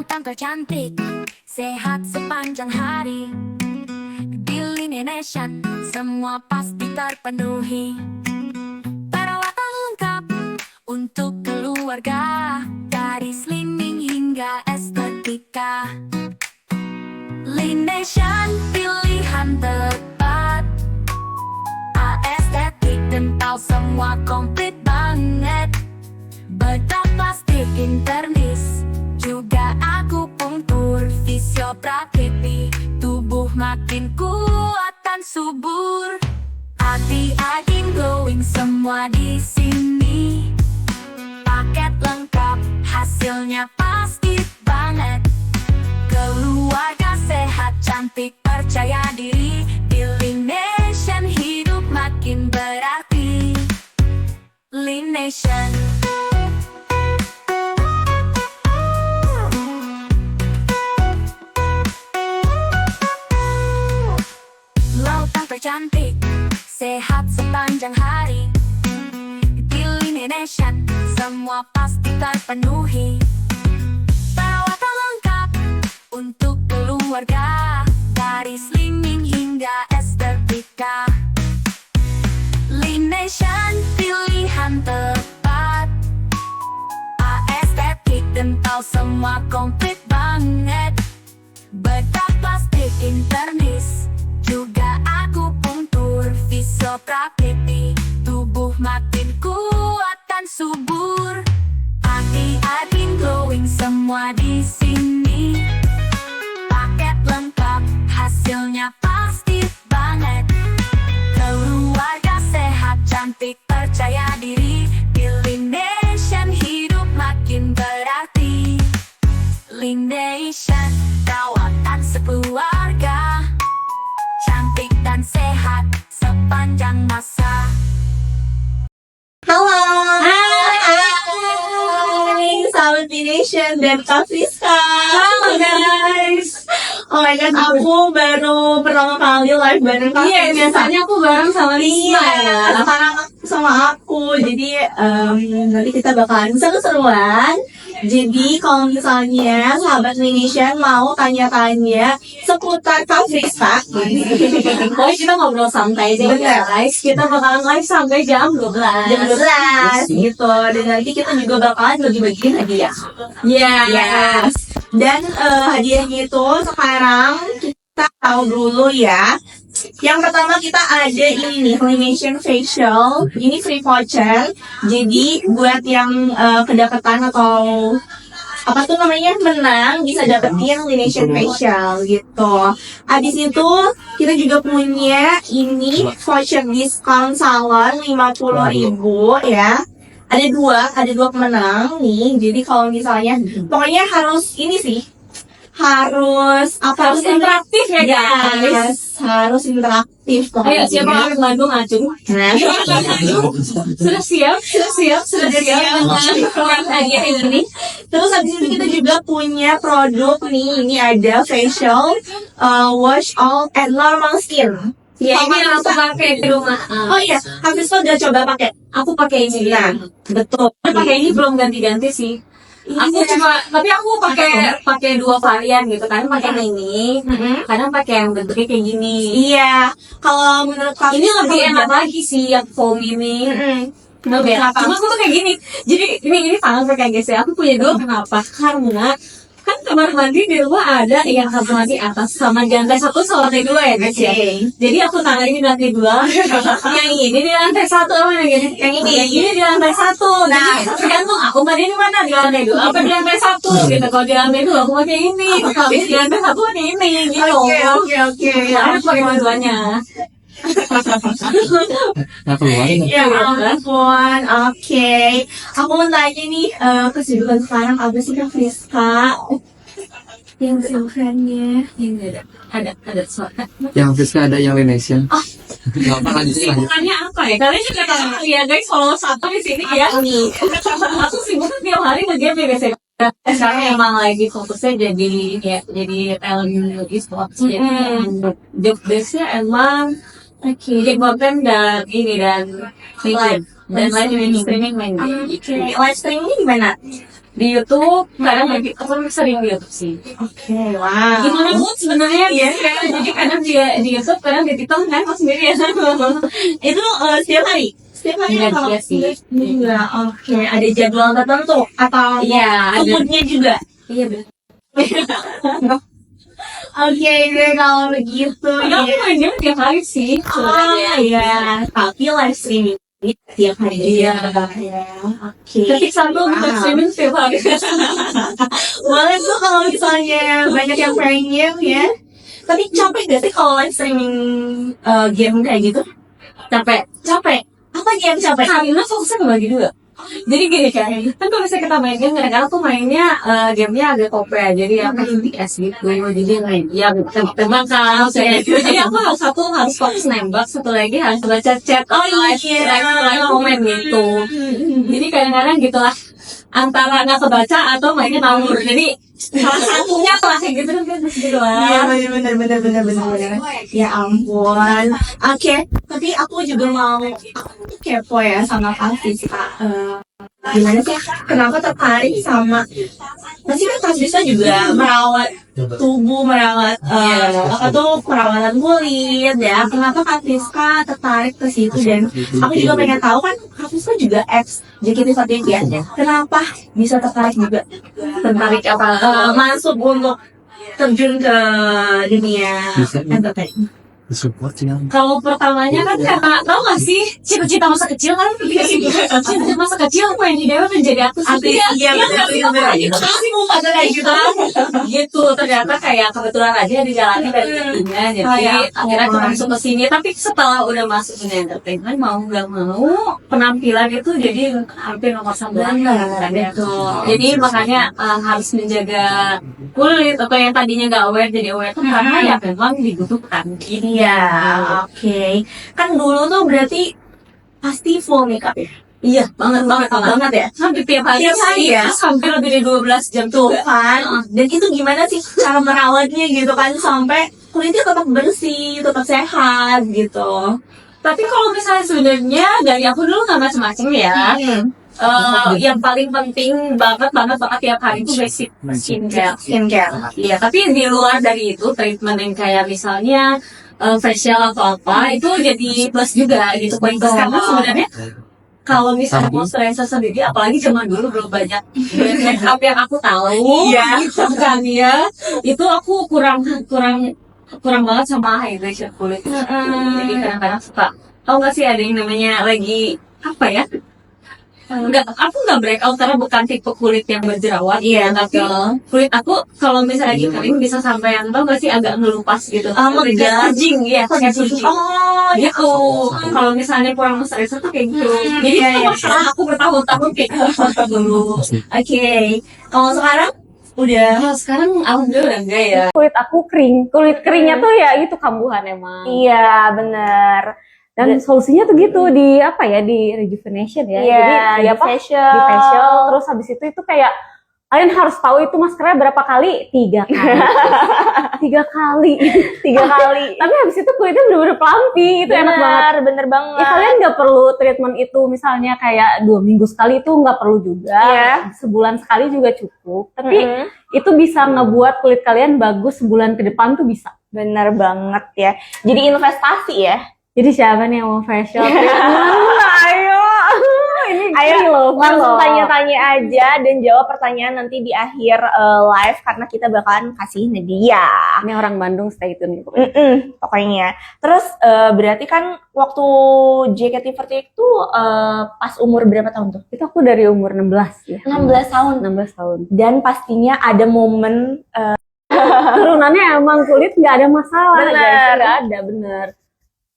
Lautan tercantik, sehat sepanjang hari. Di Lini Nation, semua pasti terpenuhi. Perawatan lengkap untuk keluarga, dari slimming hingga estetika. Lini Nation, pilihan tepat. Estetik dental semua komplit banget. Bedah plastik internis, juga akupunktur, fisioterapi, tubuh makin kuat dan subur. Hati-hati glowing semua di sini. Paket lengkap, hasilnya pasti banget. Keluarga sehat, cantik, percaya diri. Di Lini Nation hidup makin berarti. Lini Nation. Lautan tercantik, sehat sepanjang hari. Di Lini Nation, semua pasti terpenuhi. Perawatan lengkap untuk keluarga, dari slimming hingga estetika. Lini Nation, pilihan tepat. Estetik dental semua komplit banget. Bedah plastik internis, juga akupunktur, fisioterapi, tubuh makin kuat dan subur. Hati-hati glowing semua di sini. Paket lengkap, hasilnya pasti banget. Keluarga sehat, cantik, percaya diri. Di Lini Nation hidup makin berarti. Lini Nation, perawatan sekeluarga, cantik dan sehat sepanjang masa. Halo, hai, sahabat Lini Nation dan Kak Friska. Halo guys. Oh my god, aku baru pertama kali live bareng Kak Iya, Friska. biasanya aku bareng sama Lisa ya. Sekarang sama aku. Jadi nanti kita bakalan seru-seruan. Jadi kalau misalnya sahabat Lini Nation mau tanya-tanya seputar Kak Friska, Pokoknya kita ngobrol santai aja Bener. guys. Kita bakalan live sampai jam 12. jam 12 gitu. Dan nanti kita juga bakalan bagi-bagi hadiah. Yes. Dan hadiahnya itu sekarang kita tahu dulu ya. Yang pertama kita ada ini nih, Lini Nation Facial. Ini free voucher. Jadi buat yang kedapatan atau apa tuh namanya menang bisa dapetin Lini Nation Facial gitu. Habis itu kita juga punya ini voucher diskon salon 50.000 ya. Ada dua pemenang nih. Jadi kalau misalnya pokoknya harus ini sih, harus apa Harus interaktif ya guys. Yes, harus interaktif Ayo pokoknya. siapa yang akan Bandung acung? Nah, Sudah siap dengan hadiah ini. terus habis itu kita juga punya produk nih. Ini ada facial wash all and normal skin. Ya Kalau ini yang aku Kak pakai di rumah. Oh iya, habis itu udah coba pakai. Aku pakai ini. Nah, betul. Pakai ini belum ganti-ganti sih. Aku tapi aku pakai dua varian gitu kan, pakai yang ini, kadang pakai yang bentuknya kayak gini. Iya, kalau menurut kamu Ini lebih enak lagi sih yang foam ini. Lebih enak. Cuma aku tuh kayak gini. Jadi ini tangan pakai geser. Aku punya dua kenapa? Karena kan kamar mandi di rumah ada yang kamar mandi atas sama di lantai satu sama lantai dua ya guys ya. Jadi aku taruh ini di lantai dua, yang ini di lantai satu, yang ini di lantai satu. Nah, tergantung aku mandi di mana, di lantai dua apa di lantai satu gitu. Kalau di lantai dua aku pakai ini, habis di lantai satu pakai ini gitu. Oke. Harus pakai dua-duanya. Ya ampun, oke. Aku mau tanya nih, kesibukan sekarang apa sih Kak Friska? Yang kesibukannya? Ini ada suara. Yang Friska ada yang Lini Nation. Gampang lanjut. Sibukannya apa ya? Kalian juga tahu ya guys, follow satu di sini ya. Aku sibuk tiap hari nge-game ya guys ya. Sekarang emang lagi fokusnya jadi talent e-sports. Job desk-nya emang bikin konten dan live dan live streaming main game. Live streaming di mana? di YouTube, kadang di TikTok, kan sering di YouTube sih. Oke, wow. Gimana mood sebenarnya? Iya, jadi kadang di YouTube, kadang di TikTok kan pas sendirian. Itu setiap hari? Setiap hari Iya, atau? iya sih. Iya, oke. Ada jadwal tertentu atau Iya, ada. moodnya juga? Iya benar. Oke, deh kalau begitu. Padahal aku main game tiap hari sih. Oh iya, tapi live streaming tiap hari. Iya. Oke. Ketik satu untuk streaming tiap hari. Boleh tuh kalau misalnya banyak yang pengen ya. Tapi capek gak sih kalau live streaming game kayak gitu? Capek. Capek. Apa yang capek? Karena fokusnya kebagi dua. Jadi gini kan kalau misalnya kita main game, kadang-kadang tuh mainnya gamenya agak kompe, jadi apa FPS gitu, jadi main ya tembak kan, jadi aku harus fokus nembak, satu lagi harus baca chat, live komen gitu. Jadi kadang-kadang gitulah, antara nggak kebaca atau mainnya ngawur, jadi salah satunya lah kayak gitu kan gitu Iya, lah. bener. Ya ampun. Oke, tapi aku juga mau kepo ya sama Kak Siska. Gimana sih? Kenapa tertarik sama? Pasti kan Kak Siska juga merawat tubuh, merawat apa tuh perawatan kulit ya. Kenapa Kak Siska tertarik ke situ? Dan aku juga pengen tahu kan Kak Siska juga ex JKT48 ya. Kenapa bisa tertarik juga? Tertarik apa? Masuk untuk terjun ke dunia Bisa. entertainment. Support sih kan. Kalau pertamanya kan karena tau gak sih cita-cita masa kecil kan cita-cita masa kecil pengen jadi apa, menjadi artis. Iya, bener. Pasti mau pada kayak gitu. Gitu ternyata kayak kebetulan aja dijalani dari ibunya, jadi akhirnya aku masuk ke sini. Tapi setelah udah masuk dunia entertainment, mau nggak mau penampilan itu jadi hampir nomor satu kan gitu. Jadi makanya harus menjaga kulit, atau yang tadinya nggak aware jadi aware tuh karena ya memang dibutuhkan. Iya, oke. Kan dulu tuh berarti pasti full makeup ya? Iya, banget ya? hampir tiap hari Tiap hari sih, ya? terus hampir lebih dari 12 jam Tuh tuh kan. Dan itu gimana sih cara merawatnya gitu kan sampai kulitnya tetap bersih, tetap sehat gitu. Tapi kalau misalnya sebenarnya dari aku dulu nggak macem-macem ya. Yang paling penting banget tiap hari itu basic skincare. Iya, tapi di luar dari itu treatment yang kayak misalnya facial atau apa itu jadi plus juga gitu. Poin plus karena sebenarnya kalau misalnya moisturizer sendiri, apalagi zaman dulu belum banyak brand makeup yang aku tahu, gitu kan ya, itu aku kurang banget sama hydration kulit. Jadi kadang-kadang suka, tau gak sih ada yang namanya lagi apa ya? Aku nggak breakout karena bukan tipe kulit yang berjerawat. Iya, tapi kulit aku kalau misalnya lagi kering bisa sampai yang tau gak sih agak ngelupas gitu. Purging, ya pakai purging. Oh, Gitu. Kalau misalnya kurang moisturizer tuh kayak gitu. Jadi itu masalah aku bertahun-tahun kayak gitu dulu. Oke. Kalau sekarang udah Kalau sekarang alhamdulillah udah enggak ya. Kulit aku kering. Kulit keringnya tuh ya itu kambuhan emang. Iya, bener. Dan solusinya tuh gitu di apa ya, di rejuvenation ya. Iya, Jadi di apa? facial. Di facial. Terus habis itu kayak kalian harus tahu itu maskernya berapa kali? 3 kali. 3 kali. 3 kali. Tapi habis itu kulitnya bener-bener plumpy, itu enak banget. Bener banget. Ya kalian nggak perlu treatment itu misalnya kayak 2 minggu sekali, itu nggak perlu juga. Iya. Sebulan sekali juga cukup. Tapi itu bisa ngebuat kulit kalian bagus sebulan ke depan tuh bisa. Bener banget ya. Jadi investasi ya. Jadi siapa nih yang mau facial treatment? Ayo. Ini Ayo loh, langsung tanya-tanya aja dan jawab pertanyaan nanti di akhir live karena kita bakalan kasih hadiah. Ini orang Bandung, stay tune gitu. Pokoknya. Terus berarti kan waktu JKT48 itu pas umur berapa tahun tuh? Itu aku dari umur 16 ya. 16 tahun. 16 tahun. Dan pastinya ada momen Turunannya emang kulit nggak ada masalah. Bener. Guys. Nggak ada, bener.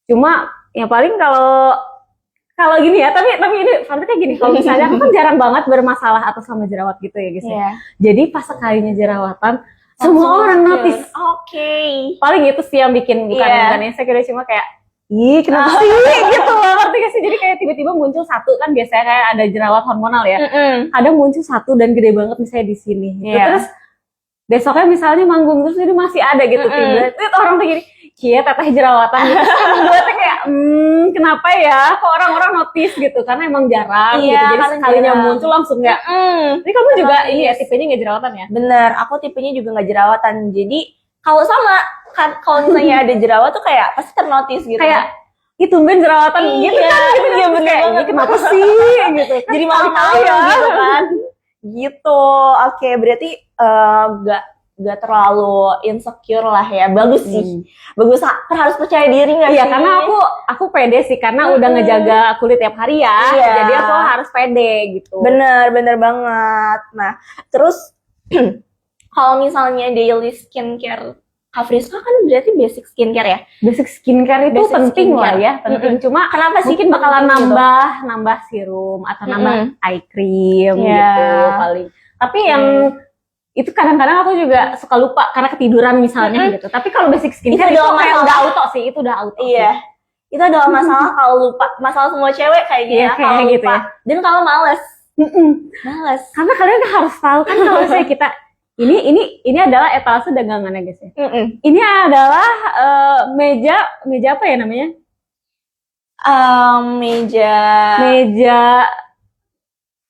Cuma ya paling kalau gini ya, tapi ini kayak gini, kalau misalnya aku kan jarang banget bermasalah atau sama jerawat gitu ya guys ya. Jadi pas sekalinya jerawatan, semua orang notice. Oke. Paling itu sih yang bikin bukan insecure, cuma kayak ih kenapa sih gitu loh, ngerti gak sih? Jadi kayak tiba-tiba muncul satu, kan biasanya kayak ada jerawat hormonal ya. Ada muncul satu dan gede banget misalnya di sini. Gitu. Terus besoknya misalnya manggung terus ini masih ada gitu tiba. Terus orang tuh gini, cie teteh jerawatan gitu. Gue tuh kayak kayak kenapa ya kok orang-orang notice gitu, karena emang jarang gitu, Iya, jadi karena sekalinya jarang. muncul langsung nggak. Tapi kamu juga ini ya tipenya nggak jerawatan ya? Bener, aku tipenya juga nggak jerawatan. Jadi kalau sama kan, kalau misalnya ada jerawat tuh kayak pasti ternotis gitu. Kayak itu tumben jerawatan Iya, gitu kan, gitu iya, kan. bener Kayak, banget. "Ini kenapa sih gitu. Jadi malu-malu ya. gitu kan. Gitu. Oke, berarti nggak terlalu insecure lah ya. Bagus sih. Bagus, harus percaya diri nggak sih? Iya, karena aku pede sih, karena udah ngejaga kulit tiap hari ya. Iya. Jadi aku harus pede gitu. Bener banget. Nah, terus kalau misalnya daily skincare, Kak Friska kan berarti basic skincare ya? Basic skincare itu Basic penting skincare. lah ya, penting. Cuma Kenapa sih mungkin bakalan penting gitu? nambah serum atau nambah eye cream Iya. gitu paling. Tapi yang itu kadang-kadang aku juga suka lupa karena ketiduran misalnya gitu. Tapi kalau basic skincare itu adalah kayak masalah. udah auto sih, itu udah auto. Iya. Itu adalah masalah kalau lupa, masalah semua cewek kayaknya Iya, ya, kayak kalau gitu lupa. ya. Dan kalau males. Mm-mm. Males. Karena kalian harus tahu kan kalau misalnya kita ini adalah etalase dagangannya guys ya. Ini adalah meja apa ya namanya?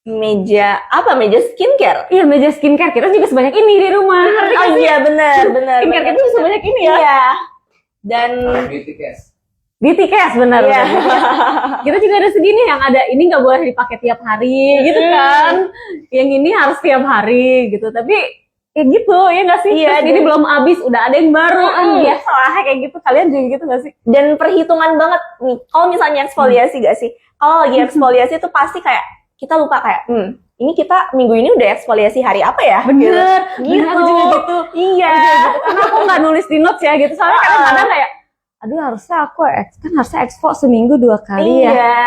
Meja apa? Meja skincare. Iya, meja skincare kita juga sebanyak ini di rumah. Ngerti Oh nggak sih? iya, benar. Skincare kita juga sebanyak ini ya. Iya. Dan BTS benar. Iya. benar. Kita juga ada segini yang ada ini nggak boleh dipakai tiap hari gitu kan. Yang ini harus tiap hari gitu. Tapi kayak gitu ya nggak sih? Iya, Terus ini belum habis, udah ada yang baru kan biasa lah kayak gitu. Kalian juga gitu nggak sih? dan perhitungan banget nih. Kalau misalnya eksfoliasi gak sih? Kalau lagi eksfoliasi tuh pasti kayak kita lupa kayak, ini kita minggu ini udah eksfoliasi hari apa ya? Bener, Gitu. aku juga gitu. Iya. Karena aku nggak nulis di notes ya gitu. Soalnya kadang-kadang kayak, aduh harusnya aku kan harusnya expo seminggu 2 kali ya. Iya.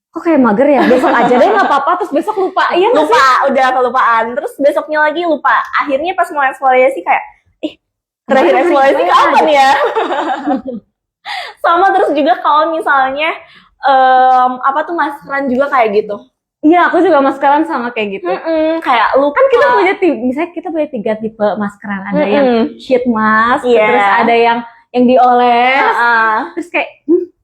Kok kayak mager ya? Besok aja deh nggak apa-apa. Terus besok lupa. Iya nggak sih? Lupa, udah kelupaan. Terus besoknya lagi lupa. Akhirnya pas mau eksfoliasi kayak, terakhir eksfoliasi kapan ya? Sama terus juga kalau misalnya maskeran juga kayak gitu. Iya, aku juga maskeran sama kayak gitu. Kayak lupa. Kan kita punya misalnya kita punya 3 tipe maskeran. Ada yang sheet mask, Iya. terus ada yang dioles, Heeh. terus kayak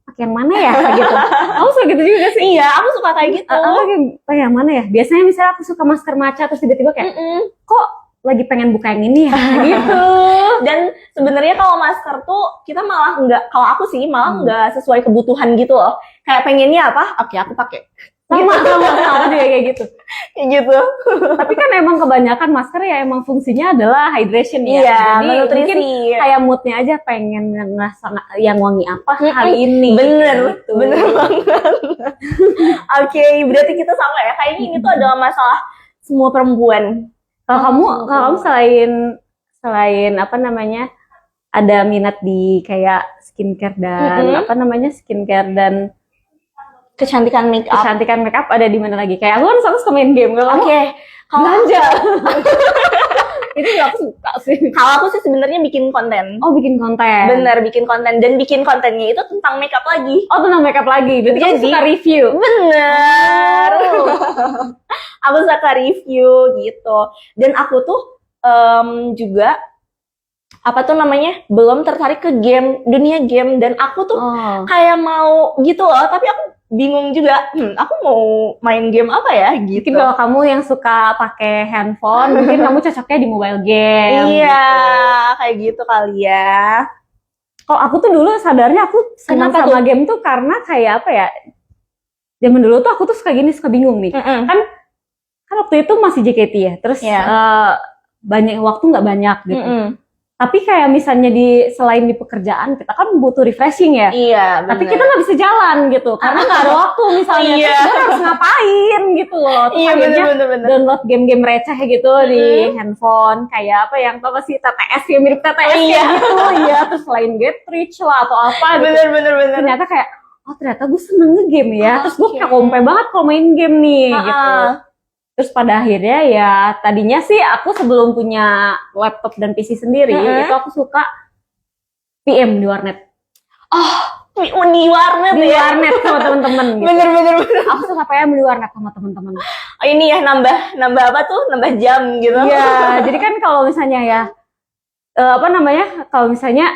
pakai yang mana ya kayak gitu. Kamu suka gitu juga sih? Iya, aku suka kayak gitu. Aku pakai yang mana ya? Biasanya misalnya aku suka masker matcha terus tiba-tiba kayak kok lagi pengen buka yang ini ya gitu. Dan sebenarnya kalau masker tuh kita malah nggak, kalau aku sih malah nggak sesuai kebutuhan gitu loh. Kayak pengennya apa? Oke, aku pakai. Sama aku juga kayak gitu. Kayak gitu. Tapi kan emang kebanyakan masker ya emang fungsinya adalah hydration ya. Iya, Jadi menutrisi. mungkin kayak moodnya aja pengen ngerasa yang wangi apa hari ini. Bener, gitu. bener banget. Oke, berarti kita sama ya. Kayaknya ini tuh adalah masalah semua perempuan. Kalau kamu selain apa namanya ada minat di kayak skincare dan skincare dan Kecantikan make up. kecantikan makeup ada di mana lagi? Kayak aku kan suka main game. Kalau Oke, kalau belanja. Itu juga aku suka sih. kalau aku sih sebenarnya bikin konten. Oh, bikin konten. Bener, bikin konten, dan bikin kontennya itu tentang makeup lagi. Oh, tentang makeup lagi. Berarti kamu Jadi- suka review. Bener. Aku suka review gitu. Dan aku tuh juga belum tertarik ke dunia game, dan aku tuh Oh. kayak mau gitu loh, tapi aku bingung juga. Aku mau main game apa ya gitu. Mungkin kalau kamu yang suka pakai handphone, mungkin kamu cocoknya di mobile game. Iya, gitu. kayak gitu kali ya. Kalau aku tuh dulu sadarnya aku senang Kenapa sama game tuh karena kayak apa ya? Zaman dulu tuh aku tuh suka bingung nih. Kan waktu itu masih JKT ya. Terus Iya. banyak waktu nggak banyak gitu. Tapi kayak misalnya selain di pekerjaan kita kan butuh refreshing ya. Iya, Tapi bener. kita nggak bisa jalan gitu karena nggak ada waktu misalnya. Iya. Terus kita harus ngapain gitu loh. Terus Iya, akhirnya bener. download game-game receh gitu di handphone, kayak apa yang apa sih TTS yang mirip TTS Iya. kayak gitu ya. Terus selain Get Rich lah atau apa gitu. Bener. Ternyata kayak ternyata gue seneng nge-game ya. Terus gue kayak kompe banget kalau main game nih gitu. Terus pada akhirnya ya tadinya sih aku sebelum punya laptop dan PC sendiri itu aku suka PM di warnet. Di warnet Di ya. warnet sama teman-teman gitu. Bener. Aku suka PM di warnet sama teman-teman. Oh, ini ya nambah apa tuh? Nambah jam gitu. Iya, jadi kan kalau misalnya ya kalau misalnya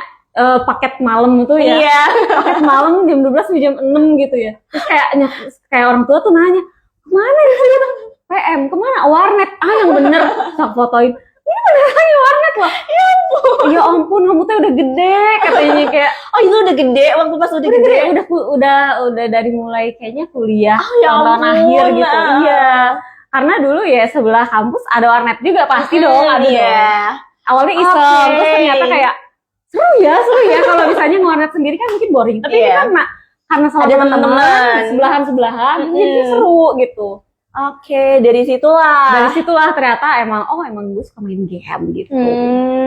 paket malam itu ya. Iya. Paket malam jam 12 sampai jam 6 gitu ya. Terus kayak orang tua tuh nanya, "Kemana ya ternyata?" PM, "Kemana?" "Warnet." "Ah, yang bener." Tak fotoin. "Ini beneran warnet loh." Ya ampun, kamu tuh udah gede katanya kayak. Oh, itu udah gede waktu pas udah gede. Udah dari mulai kayaknya kuliah ya tahun ampun. akhir gitu. Iya. Karena dulu ya sebelah kampus ada warnet juga pasti dong, ada dong. Iya. Awalnya iseng, Oke. terus ternyata kayak seru ya kalau misalnya ngewarnet sendiri kan mungkin boring. Tapi ini Iya. karena sama Ada teman-teman teman-teman. sebelahan, jadi seru gitu. Oke, dari situlah. Dari situlah ternyata emang gue suka main game gitu.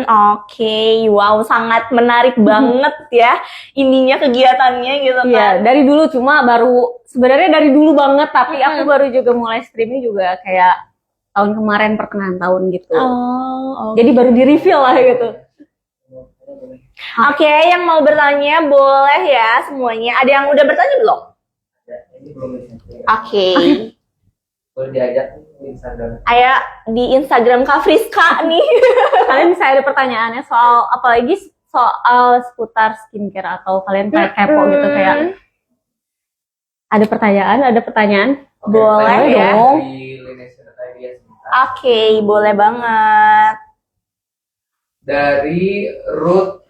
Oke, wow, sangat menarik banget ya ininya kegiatannya gitu Iya, kan. dari dulu sebenarnya dari dulu banget, tapi aku baru juga mulai streaming juga kayak tahun kemarin pertengahan tahun gitu. Oh, Jadi baru di-reveal lah gitu. Oke, yang mau bertanya boleh ya semuanya. Ada yang udah bertanya belum? Ini belum bisa. Oke. Boleh diajak di Instagram. Ayo di Instagram Kak Friska nih. Kalian bisa ada pertanyaannya soal apalagi soal seputar skincare atau kalian kayak kepo gitu kayak ada pertanyaan? Boleh ya. dong. Di Linesia.id ya, sebentar. Oke, boleh banget. Dari Ruth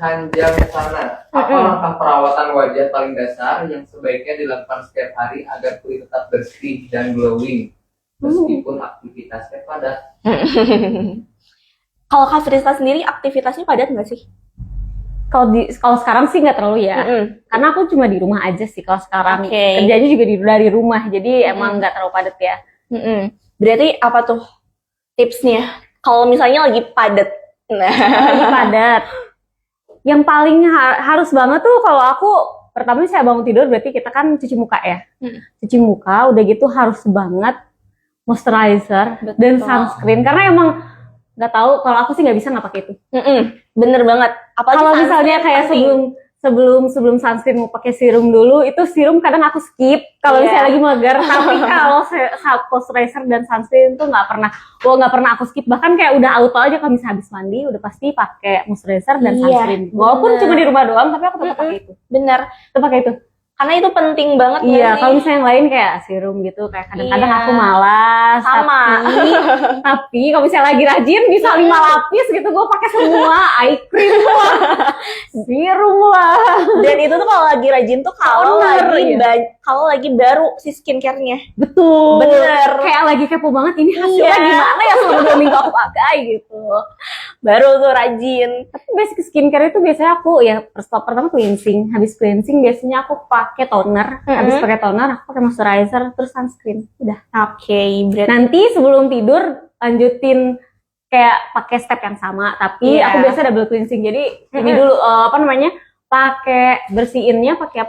Hanjam sana. Apa langkah perawatan wajah paling dasar yang sebaiknya dilakukan setiap hari agar kulit tetap bersih dan glowing meskipun aktivitasnya padat? Kalau Kak Friska sendiri aktivitasnya padat nggak sih? Kalau sekarang sih nggak terlalu ya. Karena aku cuma di rumah aja sih kalau sekarang. Oke. Kerjanya juga dari rumah. Jadi emang nggak terlalu padat ya. Berarti apa tuh tipsnya? Kalau misalnya lagi padat. Lagi padat. Yang paling harus banget tuh kalau aku pertama saya bangun tidur berarti kita kan cuci muka ya. Cuci muka udah gitu harus banget moisturizer dan sunscreen karena emang nggak tahu kalau aku sih nggak bisa nggak pakai itu. Bener banget. Apalagi Kalau misalnya kayak sebelum sunscreen mau pakai serum dulu, itu serum kadang aku skip kalau misalnya lagi mager. Tapi kalau moisturizer dan sunscreen tuh nggak pernah aku skip. Bahkan kayak udah auto aja kalau misalnya habis mandi udah pasti pakai moisturizer dan sunscreen. Walaupun cuma di rumah doang, tapi aku tetap pakai itu. Bener. Tetap pakai itu. Karena itu penting banget. Iya, kalau misalnya yang lain kayak serum gitu, kayak kadang-kadang aku malas. Sama. Tapi kalau misalnya lagi rajin bisa 5 lapis gitu, gue pakai semua, eye cream lah, serum lah. Dan itu tuh kalau lagi rajin tuh kalau lagi baru si skincare-nya. Betul. Bener. Kayak lagi kepo banget, ini hasilnya gimana ya selama 2 minggu aku pakai gitu. Baru tuh rajin. Tapi basic skincare itu biasanya aku ya pertama cleansing, habis cleansing biasanya aku pakai toner, habis pakai toner aku pakai moisturizer terus sunscreen. Udah. Oke, berarti Nanti sebelum tidur lanjutin kayak pakai step yang sama, tapi aku biasa double cleansing. Jadi ini dulu pakai bersihinnya pakai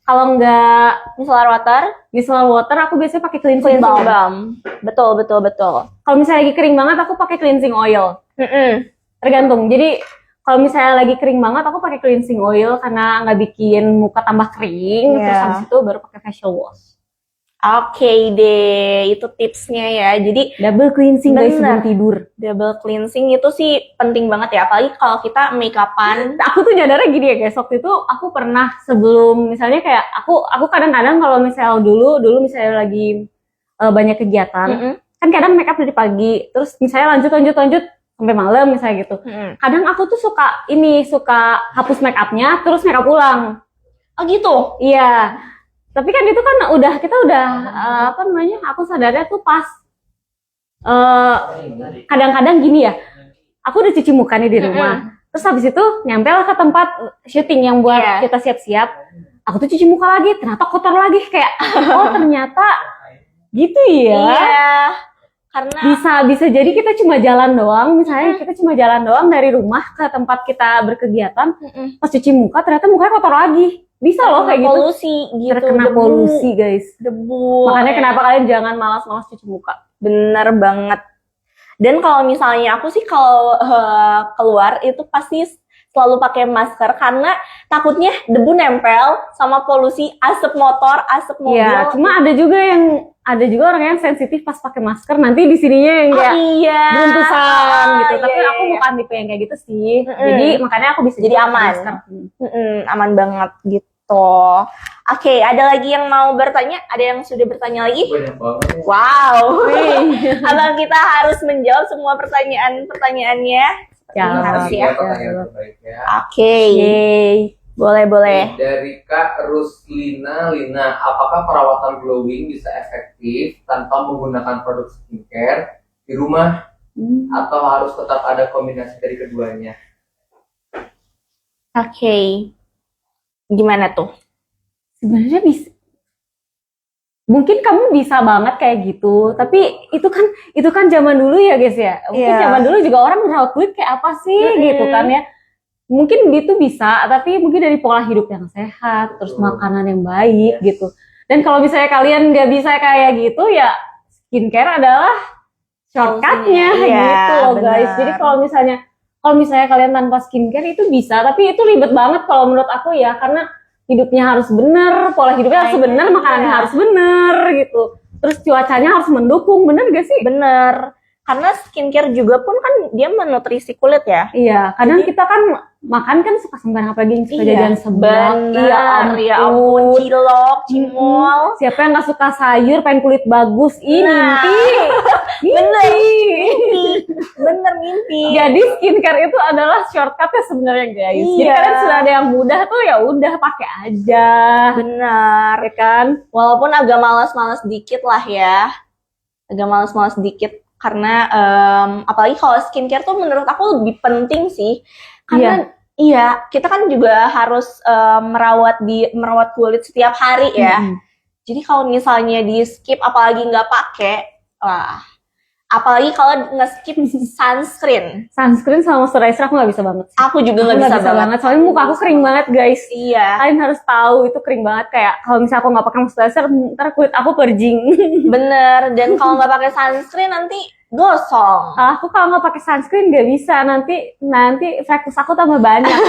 kalau enggak micellar water aku biasanya pakai cleansing balm. Betul. Kalau misalnya lagi kering banget aku pakai cleansing oil. Tergantung. Jadi kalau misalnya lagi kering banget aku pakai cleansing oil karena nggak bikin muka tambah kering. Terus habis itu baru pakai facial wash. Oke deh, itu tipsnya ya. Jadi Double cleansing guys sebelum tidur. double cleansing itu sih penting banget ya, apalagi kalau kita make upan. Aku tuh nyadarnya gini ya guys, waktu itu aku pernah sebelum misalnya kayak aku kadang-kadang kalau misalnya dulu misalnya lagi banyak kegiatan, kan kadang make up dari pagi, terus misalnya lanjut sampai malam misalnya gitu. Kadang aku tuh suka hapus make upnya, terus make up ulang. Oh gitu? Iya. Tapi kan itu kan kita udah aku sadarnya tuh pas kadang-kadang gini ya. Aku udah cuci muka nih di rumah. Terus habis itu nyampe lah ke tempat syuting yang buat kita siap-siap. Aku tuh cuci muka lagi, ternyata kotor lagi kayak oh ternyata gitu ya. Iya. Karena bisa jadi kita cuma jalan doang, misalnya kita cuma jalan doang dari rumah ke tempat kita berkegiatan, pas cuci muka ternyata mukanya kotor lagi. Bisa loh kayak gitu. Polusi gitu. Terkena polusi guys. Debu. Makanya kenapa kalian jangan malas-malas cuci muka. Bener banget. Dan kalau misalnya aku sih kalau keluar itu pasti selalu pakai masker karena takutnya debu nempel sama polusi asap motor, asap mobil. Iya, cuma ada juga orang yang sensitif pas pakai masker, nanti di sininya yang kayak iya. beruntusan gitu. Tapi iya, aku iya. bukan tipe yang kayak gitu sih. Jadi makanya aku bisa Jadi juga pakai aman. masker. Aman banget gitu. Oke, ada lagi yang mau bertanya? Ada yang sudah bertanya lagi? Banyak banget ya. Wow. Abang kita harus menjawab semua pertanyaannya. Jawab. Harus Ini ya. pertanyaan terbaiknya. Oke. Boleh. Dari Kak Ruslina Lina, apakah perawatan glowing bisa efektif tanpa menggunakan produk skincare di rumah atau harus tetap ada kombinasi dari keduanya? Oke. Gimana tuh? Sebenarnya bisa. Mungkin kamu bisa banget kayak gitu, tapi itu kan zaman dulu ya guys ya. Mungkin Iya. zaman dulu juga orang merawat kulit kayak apa sih gitu kan ya. Mungkin itu bisa, tapi mungkin dari pola hidup yang sehat, terus makanan yang baik gitu. Dan kalau misalnya kalian nggak bisa kayak gitu ya, skincare adalah shortcutnya Iya, gitu loh guys. benar. Jadi kalau misalnya kalian tanpa skincare itu bisa, tapi itu ribet banget kalau menurut aku ya, karena hidupnya harus bener, pola hidupnya harus bener, makanannya harus bener gitu. Terus cuacanya harus mendukung, bener gak sih? Bener. Karena skincare juga pun kan dia menutrisi kulit ya. Iya, kadang kita kan makan kan suka sembarang, apalagi yang suka jajan seblak. Bener. Ya ampun, cilok, cimol. Siapa yang gak suka sayur, pengen kulit bagus? Ih, Nah. mimpi. Bener mimpi. Jadi skincare itu adalah shortcutnya sebenarnya guys. Jadi Iya. kalian sudah ada yang mudah tuh ya udah pakai aja. Bener. Ya kan? Walaupun agak malas-malas dikit lah ya. Agak malas-malas dikit. Karena apalagi kalau skincare tuh menurut aku lebih penting sih. Karena iya, kita kan juga harus merawat kulit setiap hari ya. Jadi kalau misalnya di skip apalagi nggak pakai, wah. Apalagi kalau nge-skip sunscreen. Sunscreen sama moisturizer aku nggak bisa banget. Aku juga Aku nggak nggak bisa banget. Soalnya muka aku kering banget guys. Iya. Kalian harus tahu itu kering banget, kayak kalau misalnya aku nggak pakai moisturizer, ntar kulit aku purging. Bener. Dan kalau nggak pakai sunscreen nanti gosong. Aku kalau nggak pakai sunscreen nggak bisa, nanti freckles aku tambah banyak.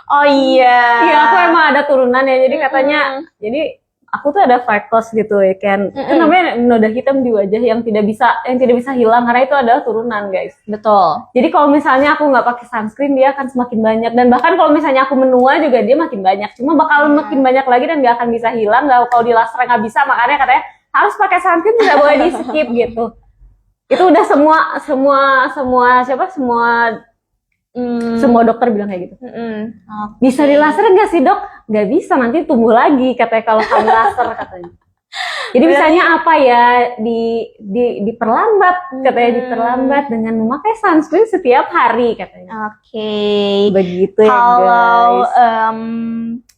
Oh iya. Iya, aku emang ada turunan ya, jadi katanya, jadi aku tuh ada freckles gitu ya kan. Itu namanya noda hitam di wajah yang tidak bisa hilang karena itu adalah turunan guys. Betul. Jadi kalau misalnya aku nggak pakai sunscreen dia akan semakin banyak, dan bahkan kalau misalnya aku menua juga dia makin banyak. Cuma bakal makin banyak lagi dan nggak akan bisa hilang. Nggak, kalau di laser nggak bisa, makanya katanya harus pakai sunscreen, tidak boleh di skip gitu. Itu udah semua dokter bilang kayak gitu. Bisa di laser nggak sih dok? Nggak bisa, nanti tumbuh lagi katanya kalau kamu laser katanya. Jadi misalnya apa ya, diperlambat katanya, diperlambat dengan memakai sunscreen setiap hari katanya. Oke. Begitu ya Kalau guys.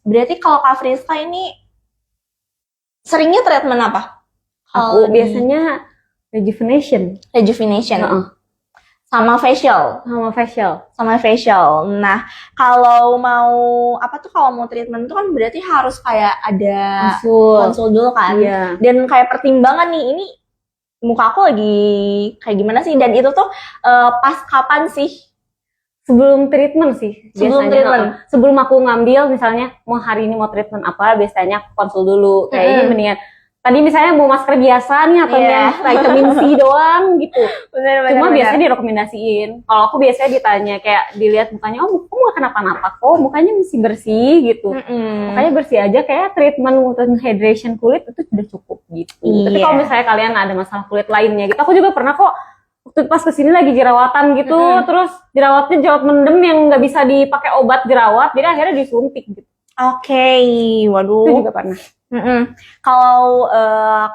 berarti kalau Kak Friska ini seringnya treatment apa? Aku biasanya rejuvenation. Rejuvenation. Heeh. Sama facial. Sama facial. Nah, kalau mau treatment tuh kan berarti harus kayak ada konsul dulu kan. Iya. Dan kayak pertimbangan nih, ini muka aku lagi kayak gimana sih? Dan itu tuh pas kapan sih? Sebelum treatment sih. Sebelum biasanya. treatment. Sebelum aku ngambil misalnya mau hari ini mau treatment apa, biasanya aku konsul dulu. Kayak ini mendingan. Tadi misalnya mau masker biasa nih atau yang vitamin C doang gitu. Cuma biasanya direkomendasiin. Kalau aku biasanya ditanya, kayak dilihat mukanya, oh kamu gak kenapa-napa kok, mukanya masih bersih gitu. Mukanya bersih aja, kayak treatment untuk hydration kulit itu sudah cukup gitu. Tapi kalau misalnya kalian ada masalah kulit lainnya gitu, aku juga pernah kok waktu pas kesini lagi jerawatan gitu, terus jerawatnya jerawat mendem yang nggak bisa dipakai obat jerawat, jadi akhirnya disuntik gitu. Oke, waduh. Itu juga pernah. Kalau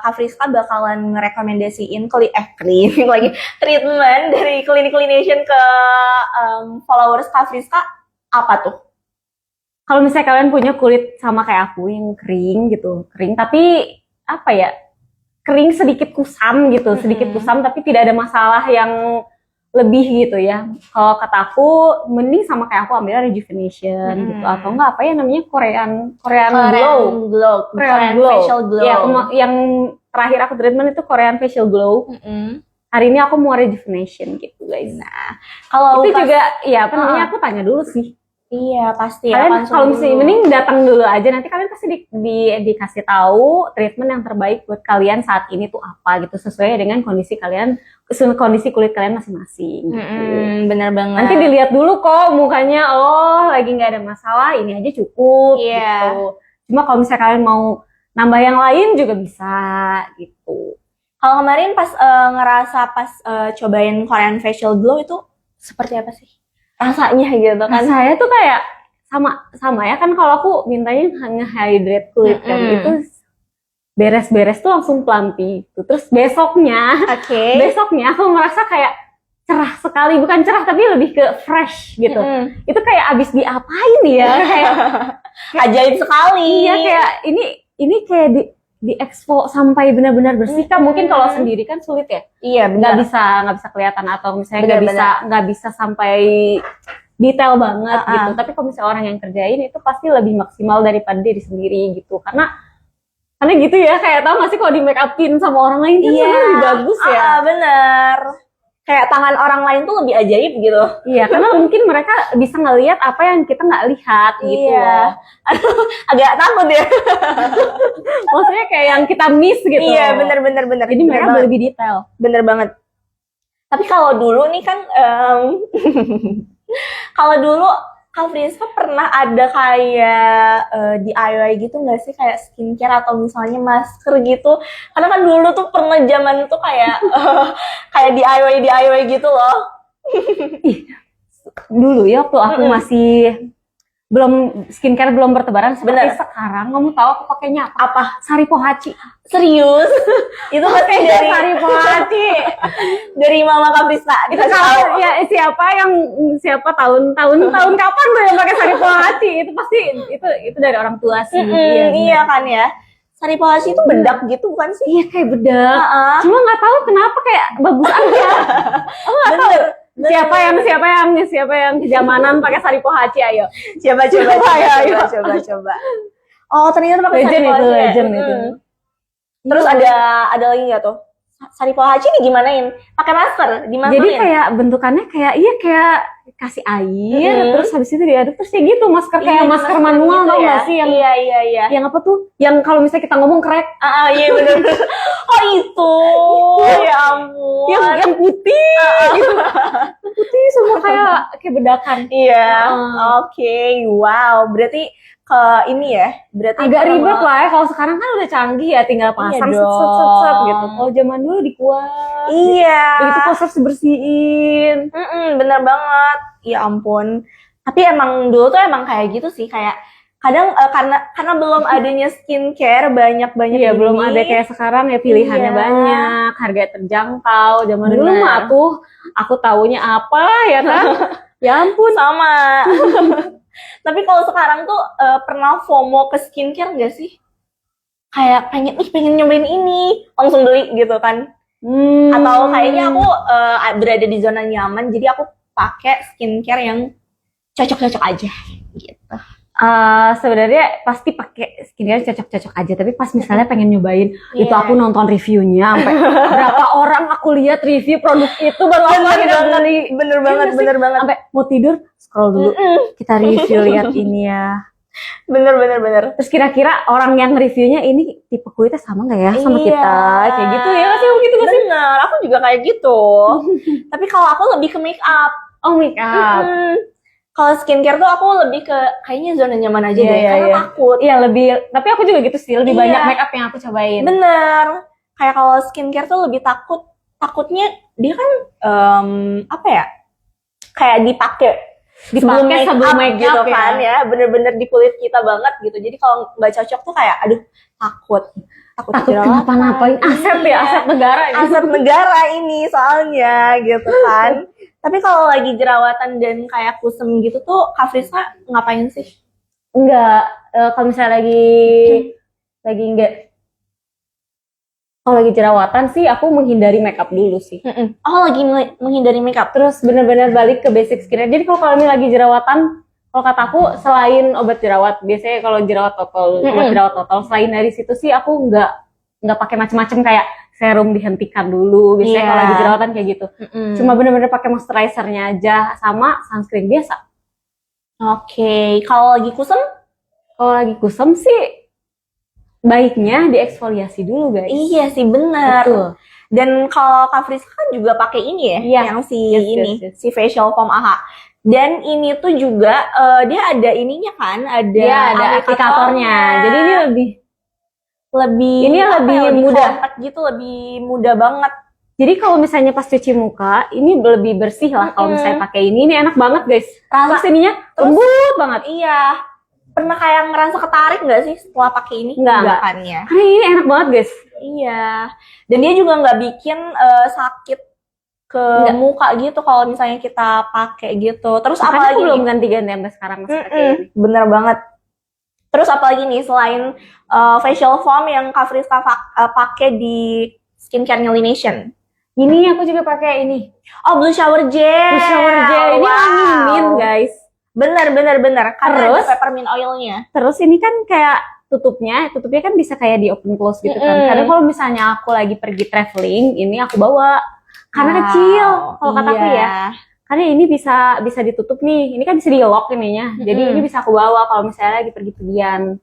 Kak Friska bakalan ngerekomendasiin klinik lagi treatment dari Clinication ke followers Kak Friska apa tuh? Kalau misalnya kalian punya kulit sama kayak aku yang kering gitu, kering tapi apa ya, kering sedikit kusam gitu, sedikit kusam tapi tidak ada masalah yang lebih gitu ya. Kalau kata aku mending sama kayak aku ambil rejuvenation gitu, atau enggak apa ya namanya, Korean glow. Korean facial glow. Ya, yang terakhir aku treatment itu Korean facial glow. hari ini aku mau rejuvenation gitu guys. Kalau Itu pas- juga ya apa namanya aku tanya dulu sih. Iya pasti ya. Kalian langsung kalau misalnya dulu. mending datang dulu aja, nanti kalian pasti dikasih tahu treatment yang terbaik buat kalian saat ini tuh apa gitu, sesuai dengan kondisi kalian, kondisi kulit kalian masing-masing gitu. Bener banget. Nanti dilihat dulu kok mukanya, oh lagi nggak ada masalah, ini aja cukup Iya. gitu. Cuma kalau misalnya kalian mau nambah yang lain juga bisa gitu. Kalau kemarin pas ngerasa pas cobain Korean Facial Glow itu seperti apa sih rasanya gitu kan? Saya tuh kayak sama ya kan, kalau aku mintanya nge-hydrate kulit kan itu beres-beres tuh langsung plumpy gitu. Terus besoknya aku merasa kayak cerah sekali, bukan cerah tapi lebih ke fresh gitu. Itu kayak abis diapain ya, kayak Ajaib sekali. iya kayak ini kayak di expo sampai benar-benar bersih kan. Mungkin kalau sendiri kan sulit ya, Iya nggak benar. bisa kelihatan, atau misalnya Benar-benar. nggak bisa sampai detail banget gitu. Tapi kalau misalnya orang yang kerjain itu pasti lebih maksimal daripada diri sendiri gitu, karena gitu ya, kayak tau gak sih kalau di make upin sama orang lain kan sebenarnya lebih bagus ya. Bener. Kayak tangan orang lain tuh lebih ajaib gitu. Iya, karena mungkin mereka bisa ngelihat apa yang kita nggak lihat gitu Iya. loh. Agak takut ya. Maksudnya kayak yang kita miss gitu. Iya bener. Jadi mereka lebih detail. Bener banget. Tapi kalau dulu nih kan, kalau dulu Kak Friska pernah ada kayak DIY gitu nggak sih, kayak skincare atau misalnya masker gitu? Karena kan dulu tuh pernah zaman tuh kayak kayak DIY gitu loh. Dulu ya waktu aku masih skincare belum bertebaran seperti sekarang, kamu tahu aku pakainya apa? Sari Pohaci. Serius? Itu pasti dari Sari Pohaci. dari Mama Kak Friska. Itu Dikasih kalau tahu. ya siapa tahun kapan tuh yang pakai Sari Pohaci? Itu pasti itu dari orang tua sih. Iya kan ya. Sari Pohaci itu bedak gitu bukan sih? Iya kayak bedak. Cuma nggak tahu kenapa kayak bagus aja. Aku nggak tahu. Siapa yang kejamanan pakai Sari Pohaci, ayo. Coba. Oh ternyata pakai Sari Legend itu, Pohaci ya? legend itu. Terus ada lagi nggak tuh? Sari Pohaci nih gimanain? Pakai masker, dimasakin. Jadi kayak bentukannya kayak kasih air, terus habis itu diaduk, terus kayak gitu masker kayak masker manual gitu tau ya? nggak sih yang Iya. yang apa tuh? Yang kalau misalnya kita ngomong crack, Iya bener. Oh itu. Ya ampun. yang putih gitu. Putih semua kayak bedakan. Iya. Oke. Wow. Berarti ini ya. Berarti Agak ribet lah ya, kalau sekarang kan udah canggih ya, tinggal pasang Iya set dong. gitu. Kalau zaman dulu dikuat. Iya. Begitu kotor dibersihin. Bener banget. Ya ampun. Tapi emang dulu tuh emang kayak gitu sih, kayak kadang karena belum adanya skincare banyak Iya, belum ada kayak sekarang ya, pilihannya Iya. banyak, harga terjangkau. Zaman Benar. dulu mah aku taunya apa ya kan? Ya ampun. sama. Tapi kalau sekarang tuh pernah FOMO ke skincare gak sih? Kayak pengen nyobain ini, langsung beli gitu kan? Atau kayaknya aku berada di zona nyaman, jadi aku pakai skincare yang cocok-cocok aja gitu. Sebenarnya pasti pakai skincare cocok-cocok aja, tapi pas misalnya pengen nyobain itu Iya. aku nonton reviewnya sampai berapa orang aku lihat review produk itu baru aku akhirnya beli. Bener Iya banget, nggak sih? bener banget. Sampai mau tidur scroll dulu, kita review lihat ini ya. Bener. Terus kira-kira orang yang reviewnya ini tipe kulitnya sama nggak ya sama Iya. kita, kayak gitu ya sih, begitu nggak sih? Bener, aku juga kayak gitu. Tapi kalau aku lebih ke make up. Oh, make up. Kalau skincare tuh aku lebih ke kayaknya zona nyaman aja Iya, deh, iya, karena iya. takut. Iya, tapi aku juga gitu sih, lebih Iya. banyak make up yang aku cobain. Bener. Kayak kalau skincare tuh lebih takutnya dia kan apa ya? Kayak dipakai sebelum make make up gitu kan ya, bener-bener di kulit kita banget gitu. Jadi kalau nggak cocok tuh kayak aduh takut Takut jerawatan. kenapa-napain, aset ya, aset negara ini. Aset negara ini soalnya gitu kan. Tapi kalau lagi jerawatan dan kayak kusem gitu tuh Kak Friska ngapain sih? Enggak, kalau misalnya lagi enggak, kalau lagi jerawatan sih aku menghindari makeup dulu sih. Oh lagi menghindari makeup. Terus benar-benar balik ke basic skincare. Jadi kalau kalian lagi jerawatan, kalau kataku selain obat jerawat, biasanya kalau jerawat total, obat jerawat total, selain dari situ sih aku nggak pakai macam-macam kayak serum dihentikan dulu. Biasanya Iya. kalau lagi jerawatan kayak gitu. Cuma bener-bener pakai moisturizernya aja sama sunscreen biasa. Oke, kalau lagi kusam? Kalau lagi kusam sih baiknya dieksfoliasi dulu guys. Iya sih bener. Betul. Dan kalau Kak Friska kan juga pakai ini ya, Iya. yang si Yes, ini, yes. si facial foam AHA. Dan ini tuh juga dia ada ininya kan, ada Dia ada aplikatornya. Jadi ini lebih ini apa lebih ya, mudah. compact gitu, lebih mudah banget. jadi kalau misalnya pas cuci muka ini lebih bersih lah kalau misalnya pakai ini enak banget guys. Terus ininya lembut banget. Iya. Pernah kayak ngerasa ketarik nggak sih setelah pakai ini? Enggak. kan ya? Karena ini enak banget guys. Iya. Dan dia juga nggak bikin sakit ke Nggak. muka gitu kalau misalnya kita pakai gitu. Terus Makanya apalagi aku belum nih? ganti-ganti sampai sekarang masih pakai ini. Bener banget. Terus apalagi nih selain facial foam yang Kak Friska pakai di skincare Nation? Ini aku juga pakai ini. Oh, blue shower gel. Blue shower gel ini wangi mint guys. Bener. Karena Terus? ada peppermint oilnya. Terus ini kan kayak tutupnya kan bisa kayak di open close gitu kan. Karena kalau misalnya aku lagi pergi traveling, ini aku bawa. Karena kecil kalau kataku iya. ya. Karena ini bisa ditutup nih. Ini kan bisa di lock ininya. Jadi ini bisa aku bawa kalau misalnya lagi pergi-pergian.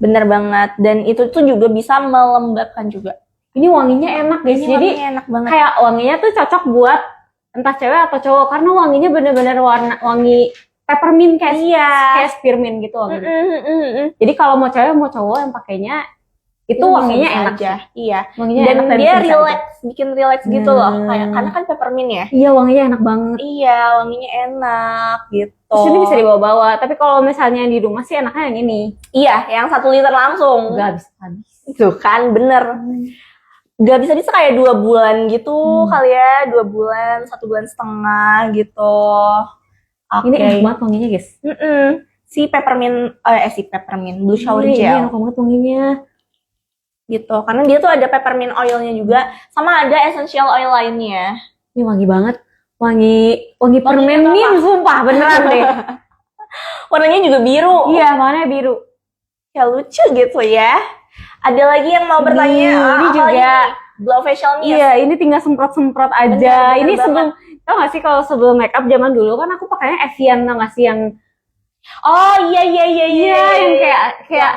Bener banget. Dan itu tuh juga bisa melembabkan juga. Ini wanginya enak guys. Ini Jadi wanginya enak banget. kayak wanginya tuh cocok buat entah cewek atau cowok karena wanginya bener-bener wangi peppermint kayak spearmint gitu wanginya. Jadi kalau mau cewek mau cowok yang pakainya itu wanginya bisa enak aja. Iya. Wanginya Dan enak dia bisa aja. relax, bikin relax gitu loh. Kayak karena kan peppermint ya. Iya wanginya enak banget. Iya, wanginya enak gitu. Terus ini bisa dibawa-bawa. Tapi kalau misalnya di rumah sih enaknya yang ini. Iya, yang 1 liter langsung. Nggak habis. Tuh kan, bener. Gak bisa kayak 2 bulan gitu kali ya. 2 bulan, 1 bulan setengah gitu. Oke. Ini enak banget wanginya guys. Si peppermint, blue shower Ini gel enak banget wanginya. gitu. Karena dia tuh ada peppermint oilnya juga, sama ada essential oil lainnya. Ini wangi banget. Wangi permen mint sumpah beneran deh. Warnanya juga biru. Iya, warnanya biru. Ya lucu gitu ya. Ada lagi yang mau bertanya? Ini apa juga. lagi nih? Glow facial mist. Iya, ini tinggal semprot-semprot aja. Bener Ini banget. sebelum, tau gak sih kalau sebelum make up zaman dulu kan aku pakainya Evian, tau gak sih yang Oh iya yang kayak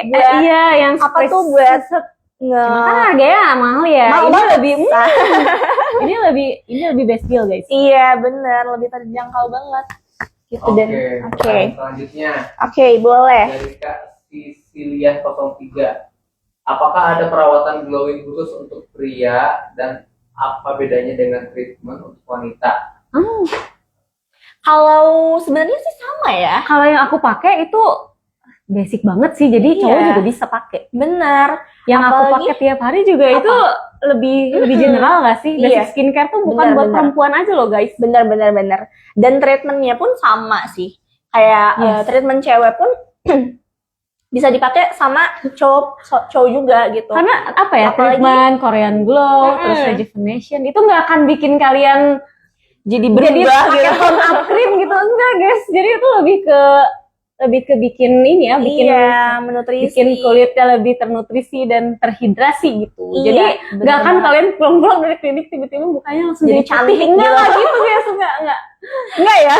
buat iya yang apa spray tuh buat Cuma kan harganya mahal ya. Mahal ini banget. lebih ini lebih best deal guys. Iya bener, lebih terjangkau banget gitu. Oke, Dan pertanyaan selanjutnya Oke, boleh. dari Kak Sicilia 03. Apakah ada perawatan glowing khusus untuk pria dan apa bedanya dengan treatment untuk wanita? Kalau sebenarnya sih sama ya. Kalau yang aku pakai itu basic banget sih. Jadi Iya. cowok juga bisa pakai. Bener. Yang aku Apalagi- pakai tiap hari juga Apa? itu lebih general gak sih? Basic Iya. skincare tuh bukan buat Benar. perempuan aja loh guys. Bener. Dan treatmentnya pun sama sih. Kayak Yes. treatment cewek pun bisa dipakai sama cowok juga gitu. Karena apa ya, Apalagi- treatment, Korean glow, terus rejuvenation, itu nggak akan bikin kalian jadi jadi berubah pakai gitu. tone up cream gitu, enggak guys. Jadi itu lebih ke bikin ini ya, Iya, menutrisi. bikin kulitnya lebih ternutrisi dan terhidrasi gitu. Iya, Jadi bener nggak akan banget. kalian pulang-pulang dari klinik tiba-tiba mukanya langsung Jadi jadi cantik. cantik Enggak gitu. lah gitu guys, enggak enggak ya.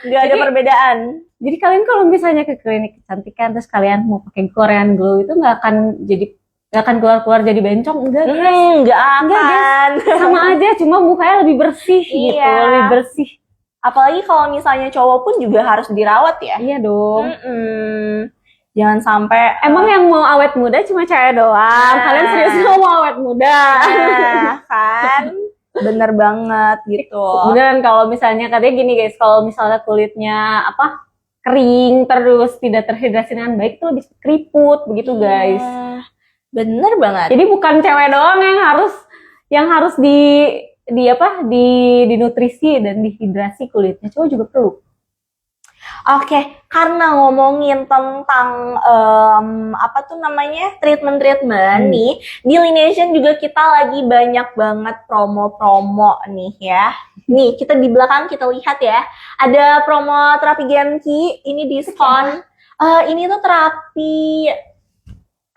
Nggak ada Jadi- perbedaan. Jadi kalian kalau misalnya ke klinik kecantikan terus kalian mau pakai Korean glow itu nggak akan keluar jadi bencong, enggak guys. Nggak Enggak, akan. Sama aja, cuma mukanya lebih bersih gitu, Iya. lebih bersih. Apalagi kalau misalnya cowok pun juga harus dirawat ya. Iya dong. Jangan sampai Emang yang mau awet muda cuma cewek doang. Kalian serius mau awet muda? kan bener banget gitu. Beneran kalau misalnya katanya gini guys, kalau misalnya kulitnya kering terus tidak terhidrasi dengan baik itu lebih keriput begitu guys. Iya, bener banget. Jadi bukan cewek doang yang harus dinutrisi dan dihidrasi kulitnya, cowok juga perlu. Oke, karena ngomongin tentang treatment nih, di Lineation juga kita lagi banyak banget promo-promo nih ya. Nih, kita di belakang kita lihat ya, ada promo terapi Genki, ini diskon. Ini tuh terapi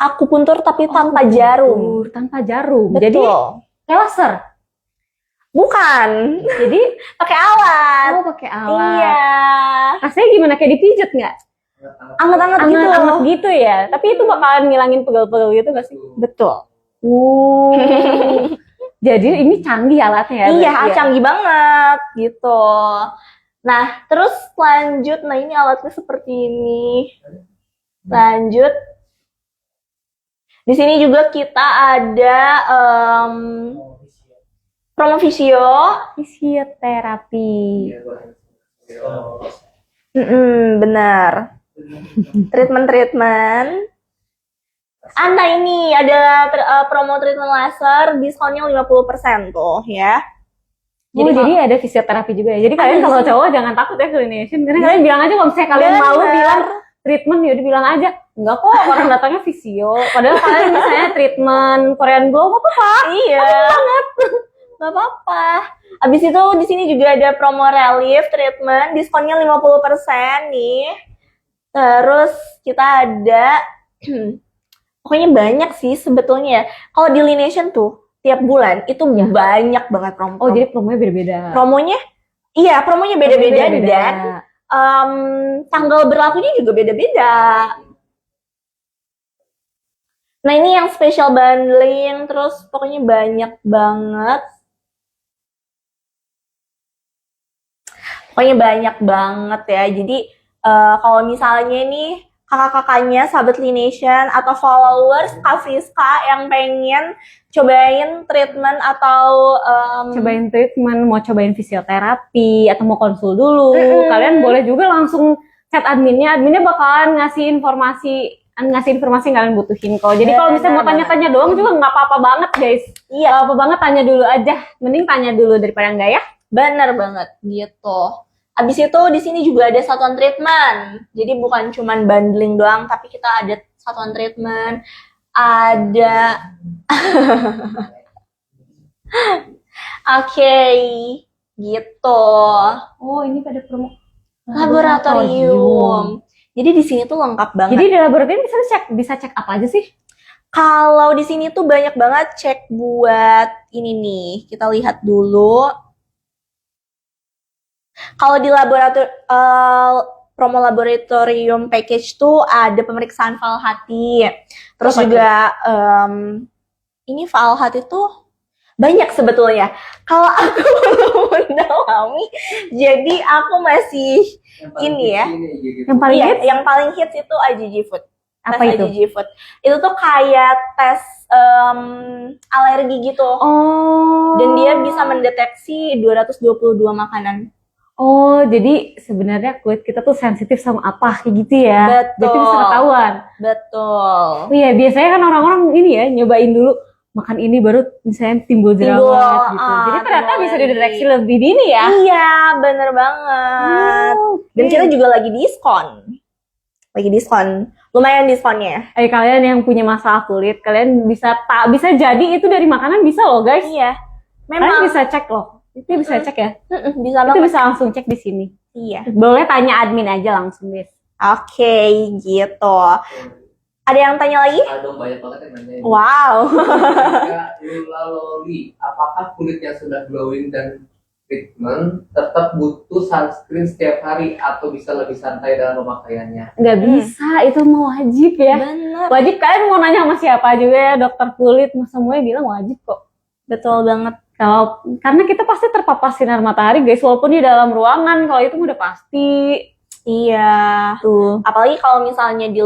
Akupuntur tapi tanpa jarum. Tanpa jarum. Betul. Jadi kayak laser. Bukan. Jadi Pakai alat. pakai alat. Iya. Rasanya gimana, kayak dipijet nggak? Anget-anget gitu. Anget gitu ya. Tapi itu bakalan ngilangin pegel-pegel gitu nggak sih? Betul. Jadi ini canggih alatnya ya? Iya, berarti ya? canggih banget gitu. Nah, terus lanjut. Nah, ini alatnya seperti ini. Lanjut. Di sini juga kita ada promo visio. Fisioterapi. Benar. Treatment. Nah, ini ada promo treatment laser, diskonnya 50% tuh ya. Jadi ada fisioterapi juga ya. Jadi kalian kalau cowok jangan takut ya ke Lination. Karena kalian bilang aja kalau misalnya kalian Bener. malu bilang treatment, ya udah bilang aja. Enggak kok, orang datangnya fisio. Padahal kalian misalnya treatment Korean Glow apa-apa. Iya. Gak apa-apa. Abis itu di sini juga ada promo relief treatment, diskonnya 50% nih. Terus kita ada pokoknya banyak sih sebetulnya. Kalau di Lination tuh tiap bulan itu banyak banget promo. Oh, jadi promonya beda-beda. Promonya beda-beda dan tanggal berlakunya juga beda-beda. Nah, ini yang special bundling, terus pokoknya banyak banget. Pokoknya banyak banget ya. Jadi kalau misalnya nih kakak-kakaknya sahabat Lination atau followers Kak Friska yang pengen cobain treatment atau cobain treatment, mau cobain fisioterapi atau mau konsul dulu, kalian boleh juga langsung chat adminnya bakalan ngasih informasi yang kalian butuhin kok. Jadi kalau misalnya mau tanya-tanya doang juga nggak apa-apa banget guys. Iya. Nggak apa banget, tanya dulu aja. Mending tanya dulu daripada enggak ya. Bener banget gitu. Abis itu di sini juga ada satuan treatment. Jadi bukan cuman bundling doang, tapi kita ada satuan treatment. Ada Oke, gitu. Oh, ini pada promo Laboratorium. Jadi di sini tuh lengkap banget. Jadi di laboratorium bisa cek apa aja sih? Kalau di sini tuh banyak banget cek buat ini nih. Kita lihat dulu. Kalau di promo laboratorium package tuh ada pemeriksaan fal hati. Terus juga ini fal hati tuh banyak sebetulnya. Kalau aku belum mendalami, jadi aku masih ini ya. Yang paling Iya, hits? yang paling hits itu IgG Food. Apa Tes itu? IgG Food. Itu tuh kayak tes alergi gitu. Oh. Dan dia bisa mendeteksi 222 makanan. Oh, jadi sebenarnya kulit kita tuh sensitif sama apa kayak gitu ya? Betul. Jadi bisa ketahuan. Betul. Oh iya, biasanya kan orang-orang ini ya nyobain dulu makan ini baru misalnya timbul jerawat gitu. Jadi ternyata timbul bisa alergi. dideteksi lebih dini ya. Iya, bener banget. Dan kita juga lagi diskon. Lumayan diskonnya. Kalian yang punya masalah kulit, kalian bisa jadi itu dari makanan bisa loh guys. Iya. Kalian Memang bisa cek loh. Itu bisa cek ya. bisa Itu banget. bisa langsung cek di sini. Iya. Boleh tanya admin aja langsung guys. Oke, gitu. Ada yang tanya lagi? Ada banyak banget yang nanya. Wow. Kak Lula Loli, apakah kulit yang sudah glowing dan treatment tetap butuh sunscreen setiap hari atau bisa lebih santai dalam pemakaiannya? Nggak bisa, itu mau wajib ya. Bener. Wajib, kalian mau nanya sama siapa juga ya, dokter kulit, semuanya bilang wajib kok. Betul banget. Karena kita pasti terpapar sinar matahari guys, walaupun di dalam ruangan, kalau itu udah pasti. Iya. Tuh. Apalagi kalau misalnya di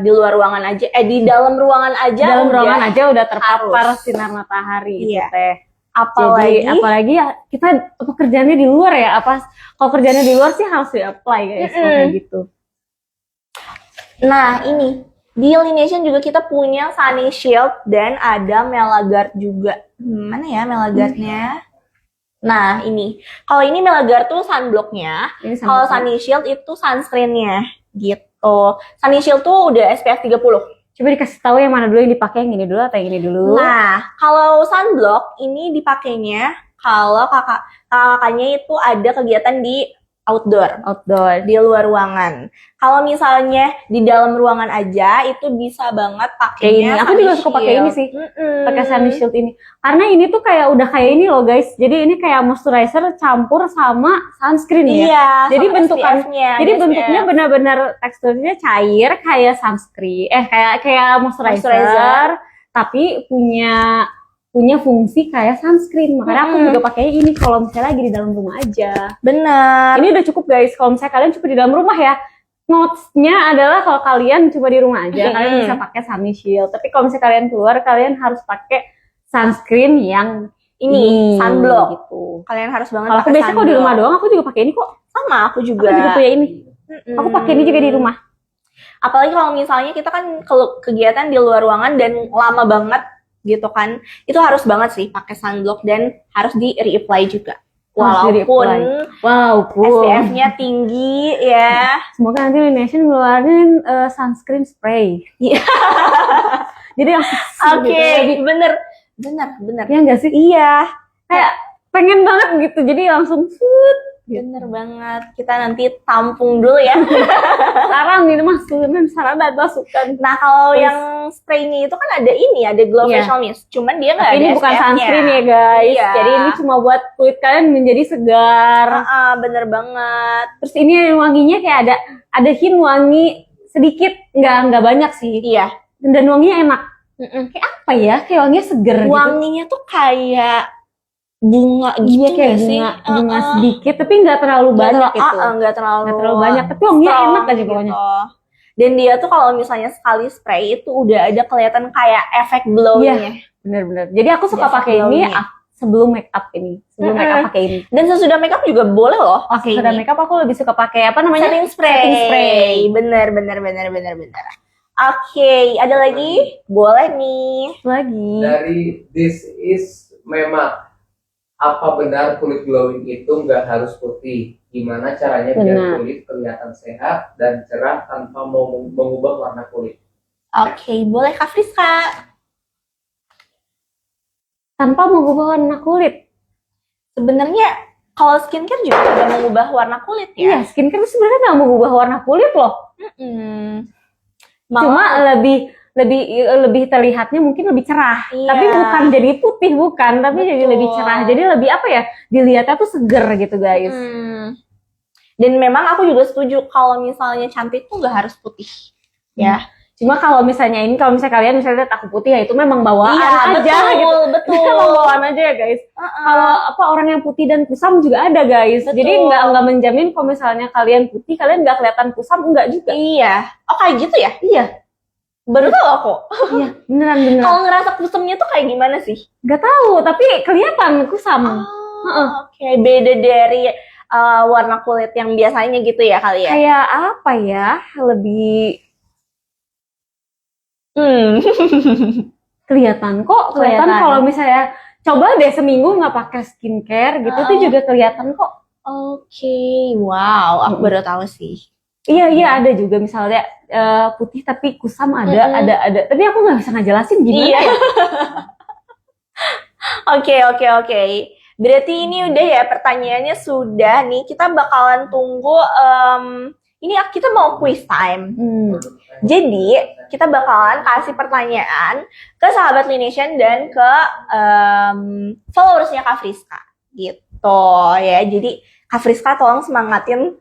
luar ruangan aja, di dalam ruangan aja. Dalam udah ruangan aja udah terpapar harus. sinar matahari. Iya. Itu teh. Apalagi Apalagi ya kita pekerjaannya di luar ya. Kalau kerjaannya di luar sih harus di-apply guys, kalau kayak gitu. Nah, ini di Lination juga kita punya Sunny Shield dan ada Melagard juga. Mana ya Melagardnya? Nah, ini. Kalau ini Melagard tuh sunblocknya. Ini Kalau Sunny Shield itu sunscreennya gitu. Sunny Shield tuh udah SPF 30. Coba dikasih tahu yang mana dulu, yang dipakai, yang ini dulu atau yang ini dulu? Nah, kalau sunblock ini dipakainya kalau kakaknya itu ada kegiatan di outdoor di luar ruangan. Kalau misalnya di dalam ruangan aja itu bisa banget Kayak ini, pakainya aku juga suka pakai ini sih. Pakai sunny shield ini. Karena ini tuh kayak udah kayak ini loh guys. Jadi ini kayak moisturizer campur sama sunscreen ya. Iya, Jadi sama bentukan SPF-nya, jadi SPF. bentuknya benar-benar teksturnya cair kayak sunscreen. Kayak moisturizer, tapi punya fungsi kayak sunscreen. Makanya aku juga pakai ini kalau misalnya lagi di dalam rumah aja. Bener. Ini udah cukup guys. Kalau misalnya kalian cuma di dalam rumah ya, notes-nya adalah kalau kalian cuma di rumah aja, kalian bisa pakai sunny shield. Tapi kalau misalnya kalian keluar, kalian harus pakai sunscreen yang Ini sunblock. gitu. Kalian harus banget Kalau aku pakai biasanya kalau di rumah doang, aku juga pakai ini kok. Sama, aku Aku juga. juga punya ini. Aku pakai ini juga di rumah. Apalagi kalau misalnya kita kan kegiatan di luar ruangan dan lama banget gitu kan, itu harus banget sih pakai sunblock dan harus di reapply juga. Harus Walaupun di-reapply. Wow, SPF-nya tinggi ya. Semoga nanti Nation ngeluarin sunscreen spray. Iya. Jadi yang Oke, bener. ya enggak sih? Iya, Kayak pengen banget gitu. Jadi langsung bener banget. Kita nanti tampung dulu ya. sekarang ini mah sarana masukan. Nah, kalau Terus- yang spray-nya itu kan ada ini, ada glow Iya. facial mist. Cuman dia nggak Tapi ada ini bukan SPF-nya. sunscreen ya guys. Iya. Jadi ini cuma buat kulit kalian menjadi segar. Bener banget. Terus ini wanginya kayak ada hint wangi sedikit, nggak banyak sih. Iya. Dan wanginya enak. Kayak apa ya? Kayak wanginya seger gitu. Wanginya tuh kayak bunga gitu Iya kayak nggak sih? bunga sedikit, tapi nggak terlalu banyak gitu. Nggak terlalu Nggak terlalu banyak, tapi wanginya strong enak aja pokoknya. gitu. Dan dia tuh kalau misalnya sekali spray itu udah ada kelihatan kayak efek glow-nya. Bener-bener. Jadi aku suka Ada pakai ini glow-nya. sebelum make up ini. Sebelum make up pakai ini. Dan sesudah makeup juga boleh loh Pas pakai sudah ini. make up aku lebih suka pakai apa namanya? Setting spray. Setting spray. Bener. Oke, ada lagi? Boleh nih. Lagi. Dari This Is Mema, apa benar kulit glowing itu nggak harus putih? Gimana caranya biar Benar. kulit kelihatan sehat dan cerah tanpa mengubah warna kulit? Oke, boleh Kak Friska. Tanpa mengubah warna kulit. Sebenarnya kalau skincare juga udah mengubah warna kulit Iya, ya. skincare itu sebenarnya nggak mengubah warna kulit loh. Cuma lebih terlihatnya mungkin lebih cerah. Iya. Tapi bukan jadi putih, bukan. Tapi jadi Betul. lebih cerah. Jadi lebih apa ya? Dilihatnya tuh seger gitu guys. Dan memang aku juga setuju kalau misalnya cantik tuh nggak harus putih. Ya. Cuma kalau misalnya kalian misalnya lihat aku putih ya itu memang bawaan aja gitu. betul. Memang bawaan aja ya guys. Kalau apa orang yang putih dan kusam juga ada guys. Betul. Jadi nggak menjamin kalau misalnya kalian putih kalian nggak kelihatan kusam, enggak juga. Iya. Oh kayak gitu ya? Iya, Baru tahu aku. iya beneran. Kalau ngerasa kusemnya tuh kayak gimana sih? Nggak tahu, tapi kelihatan kusam. Oke, beda dari warna kulit yang biasanya gitu ya kali ya? Kayak apa ya? Lebih kelihatan kok. Kelihatan Kelihatan. kalau misalnya coba deh seminggu nggak pakai skincare gitu tuh juga kelihatan kok. Oke, wow, aku baru tahu sih. Iya ada juga misalnya putih tapi kusam ada. Tapi aku nggak bisa ngejelasin gimana Iya. ya. Oke. Berarti ini udah ya pertanyaannya sudah nih. Kita bakalan tunggu. Ini kita mau quiz time. Jadi kita bakalan kasih pertanyaan ke sahabat Lination dan ke followersnya Kak Friska gitu ya. Jadi Kak Friska tolong semangatin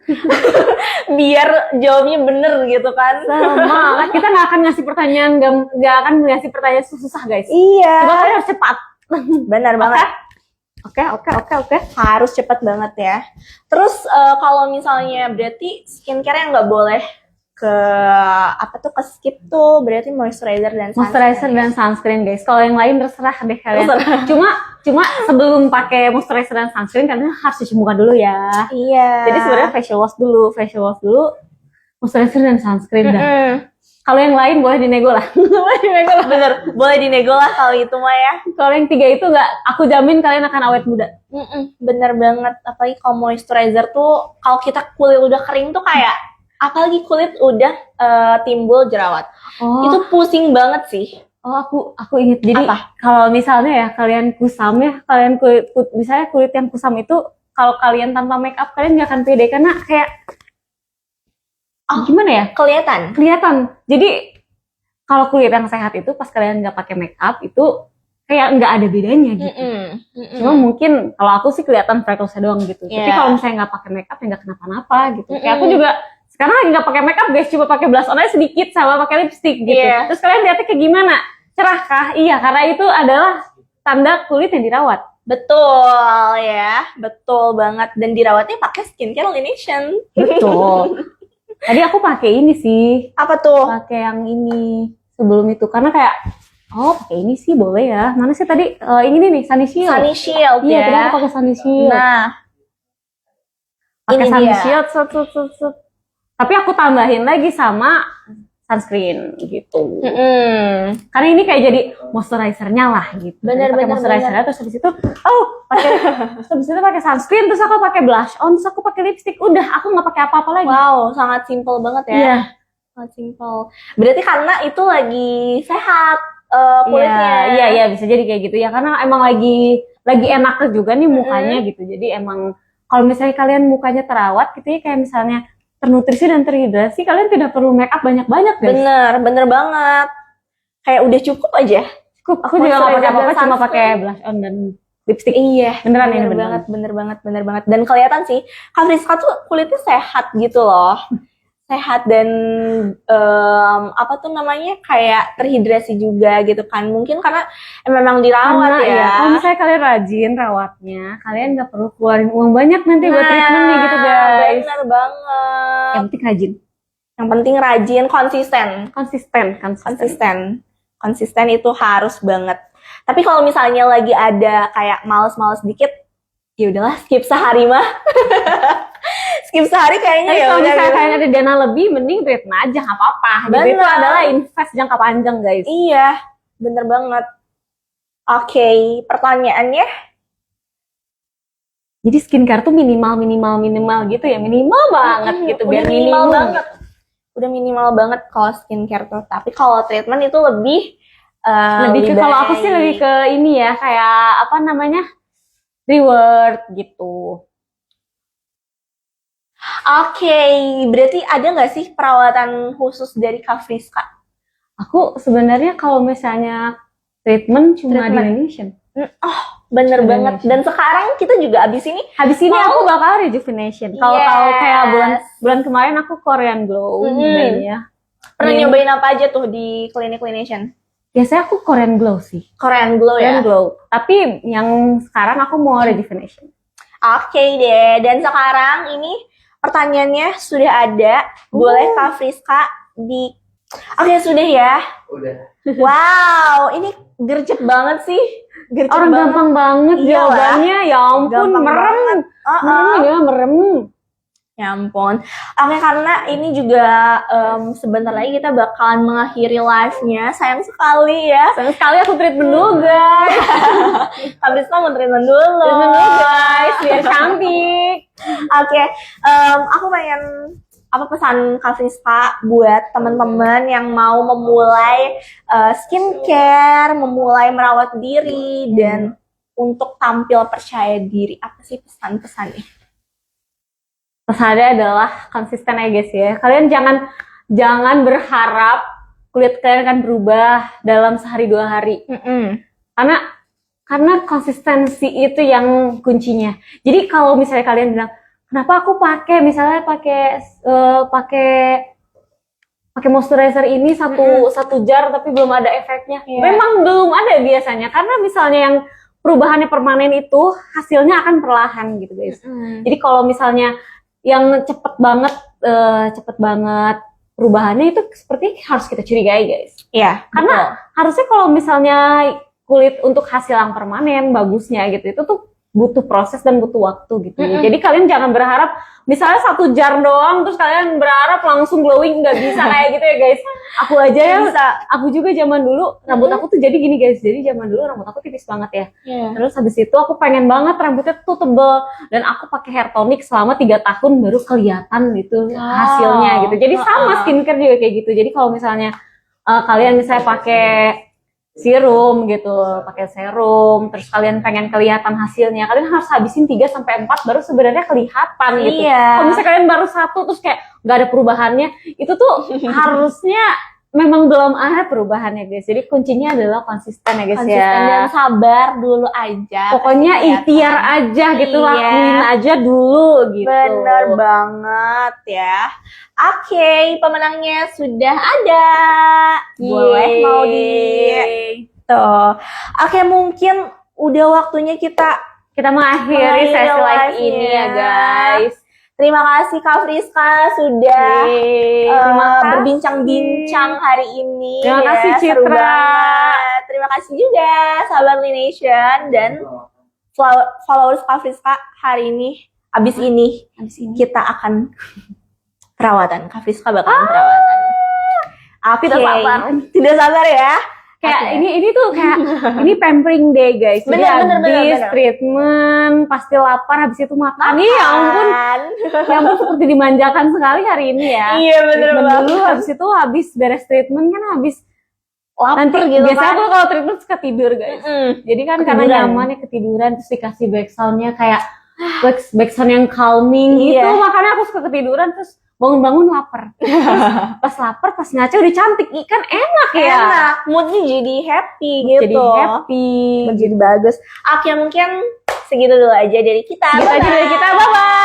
biar jawabnya bener gitu kan. Sama, kita nggak akan ngasih pertanyaan, nggak akan ngasih pertanyaan susah guys. Iya. Coba kalian harus cepat. Benar banget. Oke. Harus cepat banget ya. Terus kalau misalnya berarti skincare yang nggak boleh ke ke skip tuh berarti moisturizer dan sunscreen. Moisturizer dan sunscreen guys. Kalau yang lain terserah deh kalian. Cuma sebelum pakai moisturizer dan sunscreen kalian harus cuci muka dulu ya. Iya. Jadi sebenarnya facial wash dulu, moisturizer dan sunscreen dah. Kalau yang lain boleh dinego lah. Bener, boleh dinego lah kalau itu mah ya. Kalau yang 3 itu nggak, aku jamin kalian akan awet muda. Bener banget. Apalagi kalau moisturizer tuh kalau kita kulit udah kering tuh kayak apalagi kulit udah timbul jerawat. Itu pusing banget sih. Aku inget. Jadi Apa? kalau misalnya ya kalian kusam ya, misalnya kulit yang kusam itu kalau kalian tanpa make up kalian nggak akan pede karena kayak gimana ya? Kelihatan. Jadi kalau kulit yang sehat itu pas kalian nggak pakai make up itu kayak nggak ada bedanya gitu. Cuma mungkin kalau aku sih kelihatan freckles doang gitu. Tapi Yeah. kalau misalnya nggak pakai make up ya nggak kenapa-napa gitu. Kayak aku juga sekarang lagi nggak pakai make up guys, cuma pakai blush on aja sedikit sama pakai lipstick gitu. Yeah. Terus kalian lihatnya kayak gimana? Cerah kah? Iya, karena itu adalah tanda kulit yang dirawat. Betul ya, betul banget. Dan dirawatnya pakai skincare Laination. Betul. Tadi aku pakai ini sih, Apa tuh? pakai yang ini sebelum itu karena kayak pakai ini sih boleh ya. Mana sih tadi ini nih Sunny Shield. Sunny Shield Iya, ya. tadi aku pakai Sunny Shield. Nah, Pakai ini Sunny dia. Shield, set. Tapi aku tambahin lagi sama sunscreen gitu. Karena ini kayak jadi moisturizer-nya lah gitu. Bener, Jadi pakai bener, moisturizer-nya terus habis itu pakai terus habis itu pakai sunscreen, terus aku pakai blush on, terus aku pakai lipstick. Udah, aku nggak pakai apa-apa lagi. Wow, sangat simple banget ya. Iya. Sangat simple. Berarti karena itu lagi sehat kulitnya. Iya, bisa jadi kayak gitu ya. Karena emang lagi enak juga nih mukanya gitu. Jadi emang kalau misalnya kalian mukanya terawat gitu ya, kayak misalnya ternutrisi dan terhidrasi, kalian tidak perlu make up banyak-banyak guys. Bener banget. Kayak udah cukup aja. Cukup. Aku juga nggak pakai Moisturizer apa-apa, dan cuma sunscreen. pakai blush on dan lipstick. Iya, Beneran ini bener banget. Dan kelihatan sih, Kak Friska tuh kulitnya sehat gitu loh. Sehat dan apa tuh namanya kayak terhidrasi juga gitu kan. Mungkin karena memang dirawat Karena ya. kalau misalnya kalian rajin rawatnya, kalian nggak perlu keluarin uang banyak nanti buat treatmentnya gitu guys. Bener banget. Yang penting rajin, Yang penting rajin, konsisten itu harus banget. Tapi kalau misalnya lagi ada kayak males-males dikit, ya udahlah skip sehari mah. Skip sehari kayaknya Tapi ya kalau udah misalnya gitu. kalian ada dana lebih, mending treatment aja nggak apa-apa. Gitu. Itu Bener. adalah invest jangka panjang guys. Iya, bener banget. Oke, pertanyaannya Jadi skincare tuh minimal gitu ya, minimal banget gitu biar udah minimal minimum. banget. Udah minimal banget kalau skincare tuh. Tapi kalau treatment itu lebih Lebih ke kalau aku sih lebih ke ini ya, kayak apa namanya? Reward gitu. Oke, berarti ada nggak sih perawatan khusus dari Kak Friska? Aku sebenarnya kalau misalnya treatment cuma di Treatment. Indonesian. Bener Bener banget. Dan sekarang kita juga abis ini Habis ini aku bakal rejuvenation. Kalau Yes. tahu kayak bulan kemarin aku Korean Glow ya. pernah Iya. nyobain apa aja tuh di Clinic Laination? Biasanya aku Korean Glow sih. Korean Glow Korean ya? Glow. Tapi yang sekarang aku mau rejuvenation. Oke deh. Dan sekarang ini pertanyaannya sudah ada. Boleh Kak Friska di... Oke, sudah ya. Udah. Wow, ini gercep banget sih. Gercep Orang banget. gampang banget Iya lah. jawabannya. Ya ampun, Gampang merem. banget. Merem. Ya ampun. Oke, karena ini juga sebentar lagi kita bakalan mengakhiri live-nya. Sayang sekali ya. Sayang sekali aku treatment dulu guys. Kak Friska mau treatment dulu. Treatment dulu guys, biar cantik. Oke, aku pengen apa pesan Kak Friska buat teman-teman yang mau memulai skincare, memulai merawat diri dan untuk tampil percaya diri. Apa sih pesan-pesannya? Pesannya adalah konsisten ya guys ya. Kalian jangan berharap kulit kalian akan berubah dalam sehari 2 hari. Karena konsistensi itu yang kuncinya. Jadi kalau misalnya kalian bilang, kenapa aku pakai moisturizer ini satu jar tapi belum ada efeknya? Iya. Memang belum ada biasanya. Karena misalnya yang perubahannya permanen itu hasilnya akan perlahan gitu guys. Jadi kalau misalnya yang cepet banget perubahannya itu seperti harus kita curigai guys. Iya, Karena harusnya kalau misalnya kulit untuk hasil yang permanen bagusnya gitu itu tuh butuh proses dan butuh waktu gitu. Jadi kalian jangan berharap misalnya 1 jar doang terus kalian berharap langsung glowing, nggak bisa kayak gitu ya guys. Aku aja ya, aku juga zaman dulu rambut aku tuh jadi gini guys. Jadi zaman dulu rambut aku tipis banget ya. Terus habis itu aku pengen banget rambutnya tuh tebel dan aku pakai hair tonic selama 3 tahun baru kelihatan gitu hasilnya gitu. Jadi sama skincare juga kayak gitu. Jadi kalau misalnya kalian misalnya pakai serum gitu, pakai serum, terus kalian pengen kelihatan hasilnya, kalian harus habisin 3 sampai 4 baru sebenarnya kelihatan gitu. Iya. Kalau misalnya kalian baru 1 terus kayak nggak ada perubahannya, itu tuh harusnya memang belum ada perubahannya guys. Jadi kuncinya adalah konsisten ya guys Konsisten ya. dan sabar dulu aja. Pokoknya Kelihatan. ikhtiar aja gitu, Iya. lakuin aja dulu gitu. Bener banget ya. Oke, pemenangnya sudah ada. Boleh mau di tuh. Oke, mungkin udah waktunya kita mengakhiri sesi live live-nya. ini ya guys. Terima kasih Kak Friska sudah Terima kasih. berbincang-bincang hari ini. Terima ya. kasih, Seru Citra. banget. Terima kasih juga sahabat Lination dan followers Kak Friska hari ini. Abis ini kita akan perawatan. Kak Friska bakalan perawatan. Oke. Tidak sabar. Tidak sabar ya. Kayak Oke. ini tuh kayak ini pampering day guys. Jadi Bener, habis bener. treatment pasti lapar, habis itu makan. Ya ampun, ya ampun seperti dimanjakan sekali hari ini ya. Iya bener Treatment banget. dulu, habis itu habis beres treatment kan habis Laper nanti gitu biasanya kan. aku kalau treatment suka tidur guys. Jadi kan karena Ketiduran. nyaman ya ketiduran, terus dikasih back soundnya kayak back sound yang calming gitu, Iya. makanya aku suka ketiduran terus bangun-bangun lapar. Terus pas lapar, pas ngaca udah cantik, ikan enak ya. Enak, moodnya jadi happy gitu. Jadi happy. Mood jadi bagus. Oke, mungkin segitu dulu aja dari kita. Gitu aja dari kita, bye-bye.